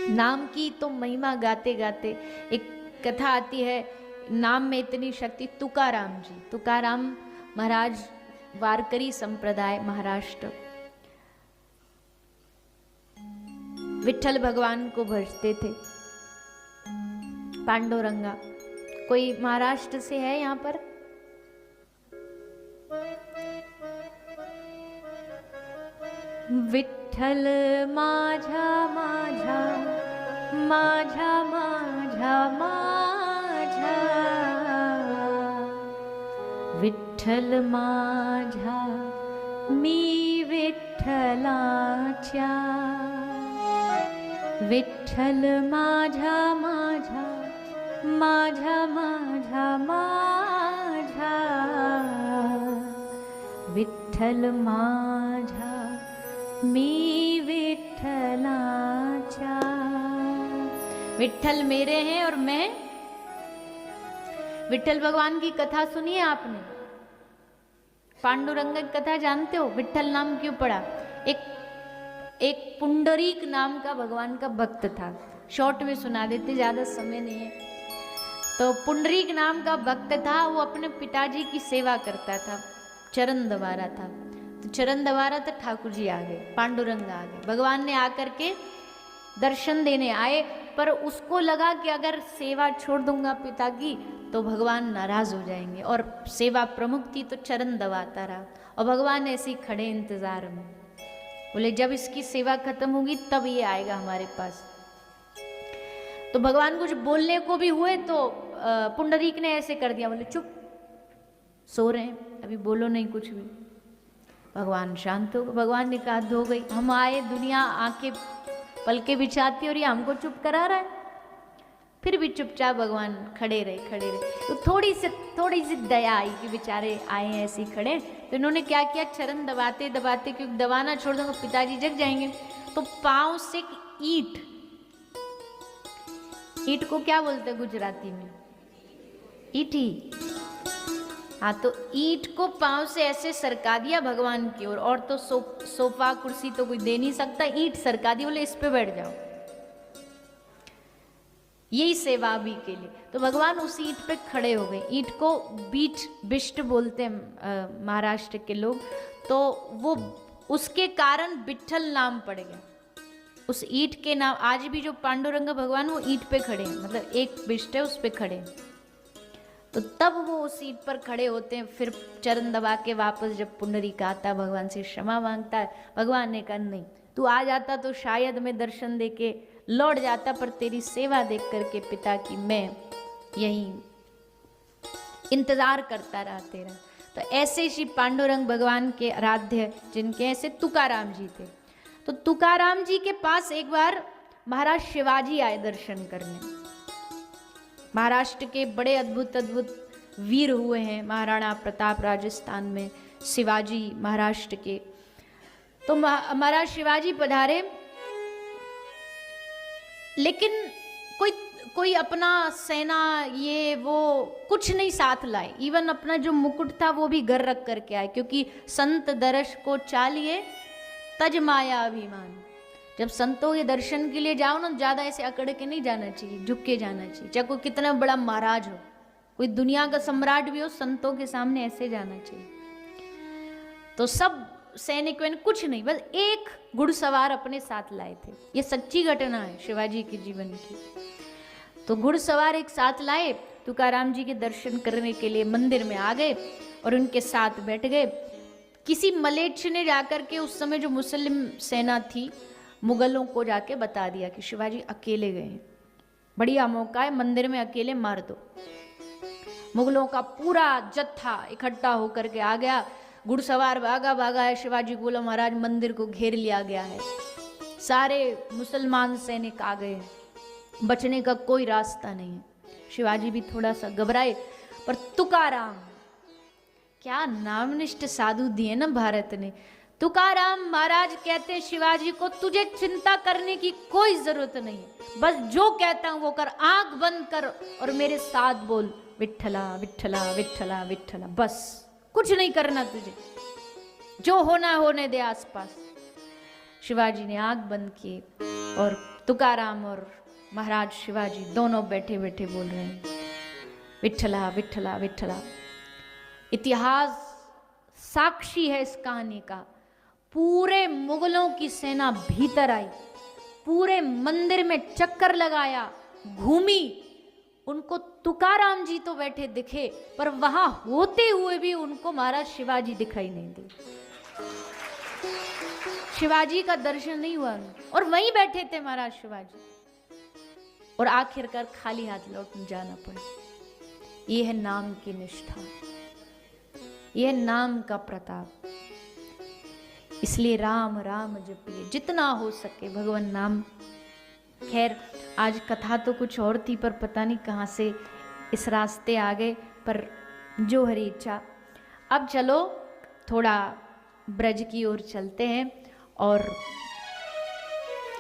नाम की तो महिमा गाते गाते एक कथा आती है, नाम में इतनी शक्ति। तुकाराम जी, तुकाराम महाराज वारकरी संप्रदाय महाराष्ट्र, विठ्ठल भगवान को भजते थे। पांडुरंगा, कोई महाराष्ट्र से है यहाँ पर? विठ्ठल माझा माझा माझा माझा माझा, विठ्ठल माझा मी विठ्ठलाच्या, विठ्ठल माझा माझा माझा माझा माझा, विठ्ठल माझा मी विठ्ठलाच्या। विठ्ठल मेरे हैं और मैं, विठ्ठल भगवान की कथा सुनी है आपने? पांडुरंग की कथा जानते हो? विठ्ठल नाम क्यों पड़ा? एक पुंडरीक नाम का भगवान का भक्त था। शॉर्ट में सुना देते, ज्यादा समय नहीं है। तो पुंडरीक नाम का भक्त था, वो अपने पिताजी की सेवा करता था, चरण दबा रहा था। तो चरण दबा रहा था, ठाकुर जी आ गए, पांडुरंग आ गए। भगवान ने आकर के दर्शन देने आए, पर उसको लगा कि अगर सेवा छोड़ दूंगा पिता की तो भगवान नाराज हो जाएंगे, और सेवा प्रमुख थी तो चरण दबाता रहा। और भगवान ऐसे ही खड़े इंतजार में, बोले जब इसकी सेवा खत्म होगी तब ये आएगा हमारे पास। तो भगवान कुछ बोलने को भी हुए तो पुंडरीक ने ऐसे कर दिया, बोले चुप, सो रहे हैं, अभी बोलो नहीं कुछ भी। भगवान शांत हो गए। भगवान ने कहा हो गई, हम आए, दुनिया आंखें पलके बिछाती और ये हमको चुप करा रहा है। फिर भी चुपचाप भगवान खड़े रहे। तो थोड़ी सी दया आई कि बेचारे आए हैं ऐसे ही खड़े। तो इन्होंने क्या किया, चरण दबाते दबाते, क्योंकि दबाना छोड़ दूंगा पिताजी जग जाएंगे, तो पांव से ईट को क्या बोलते हैं गुजराती में? ईटी। हाँ, तो ईंट को पांव से ऐसे सरका दिया भगवान की ओर, और तो सोफा कुर्सी तो कोई दे नहीं सकता, ईंट सरका दी, बोले इस पे बैठ जाओ, यही सेवा अभी के लिए। तो भगवान उस ईंट पे खड़े हो गए। ईंट को बिष्ट बोलते हैं महाराष्ट्र के लोग, तो वो उसके कारण विठ्ठल नाम पड़ गया उस ईंट के नाम। आज भी जो पांडुरंग भगवान वो ईंट पे खड़े हैं, मतलब एक बिष्ट है उस पे खड़े हैं। तो तब वो उस सीट पर खड़े होते हैं। फिर चरण दबा के वापस जब पुंडरीक आता, भगवान से क्षमा मांगता है, भगवान ने कहा नहीं, तू आ जाता तो शायद मैं दर्शन देके लौट जाता, पर तेरी सेवा देख करके पिता की मैं यहीं इंतजार करता रहा तेरा। तो ऐसे श्री पांडुरंग भगवान के आराध्य, जिनके ऐसे तुकाराम जी थे। तो तुकाराम जी के पास एक बार महाराज शिवाजी आए दर्शन करने। महाराष्ट्र के बड़े अद्भुत वीर हुए हैं, महाराणा प्रताप राजस्थान में, शिवाजी महाराष्ट्र के। तो महाराज शिवाजी पधारे, लेकिन कोई अपना सेना ये वो कुछ नहीं साथ लाए। इवन अपना जो मुकुट था वो भी घर रख करके आए, क्योंकि संत दर्श को चालिए तज माया अभिमान। जब संतों के दर्शन के लिए जाओ ना, ज्यादा ऐसे अकड़ के नहीं जाना चाहिए, झुक के जाना चाहिए। चाहे कोई कितना बड़ा महाराज हो, कोई दुनिया का सम्राट भी हो, संतों के सामने ऐसे जाना चाहिए। तो सब सैनिक वैनिक कुछ नहीं, बस एक घुड़सवार अपने साथ लाए थे। ये सच्ची घटना है शिवाजी के जीवन की। तो घुड़सवार एक साथ लाए, तुकाराम जी के दर्शन करने के लिए मंदिर में आ गए और उनके साथ बैठ गए। किसी मलेच्छ ने जाकर के, उस समय जो मुस्लिम सेना थी, मुगलों को जाके बता दिया कि शिवाजी अकेले गए हैं, बढ़िया मौका है, मंदिर में अकेले मार दो। मुगलों का पूरा जत्था इकट्ठा होकर के आ गया, घुड़सवार भागा है। शिवाजी को बोला महाराज मंदिर को घेर लिया गया है, सारे मुसलमान सैनिक आ गए, बचने का कोई रास्ता नहीं है। शिवाजी भी थोड़ा सा घबराए, पर तुकाराम, क्या नामनिष्ठ साधु दिए ना भारत ने। तुकाराम महाराज कहते हैं शिवाजी को, तुझे चिंता करने की कोई जरूरत नहीं है, बस जो कहता हूं वो कर, आंख बंद कर और मेरे साथ बोल विठ्ठला विठ्ठला विठ्ठला विठ्ठला, बस कुछ नहीं करना तुझे, जो होना होने दे आसपास। शिवाजी ने आंख बंद की और तुकाराम और महाराज शिवाजी दोनों बैठे बैठे बोल रहे हैं, विठ्ठला विठ्ठला विठ्ठला। इतिहास साक्षी है इस कहानी का। पूरे मुगलों की सेना भीतर आई, पूरे मंदिर में चक्कर लगाया, घूमी, उनको तुकाराम जी तो बैठे दिखे, पर वहां होते हुए भी उनको महाराज शिवाजी दिखाई नहीं दे। शिवाजी का दर्शन नहीं हुआ और वहीं बैठे थे महाराज शिवाजी, और आखिरकार खाली हाथ लौट जाना पड़ा। यह है नाम की निष्ठा, यह नाम का प्रताप। इसलिए राम राम जपिए, जितना हो सके भगवान नाम। खैर आज कथा तो कुछ और थी, पर पता नहीं कहाँ से इस रास्ते आ गए, पर जो हरी इच्छा। अब चलो थोड़ा ब्रज की ओर चलते हैं और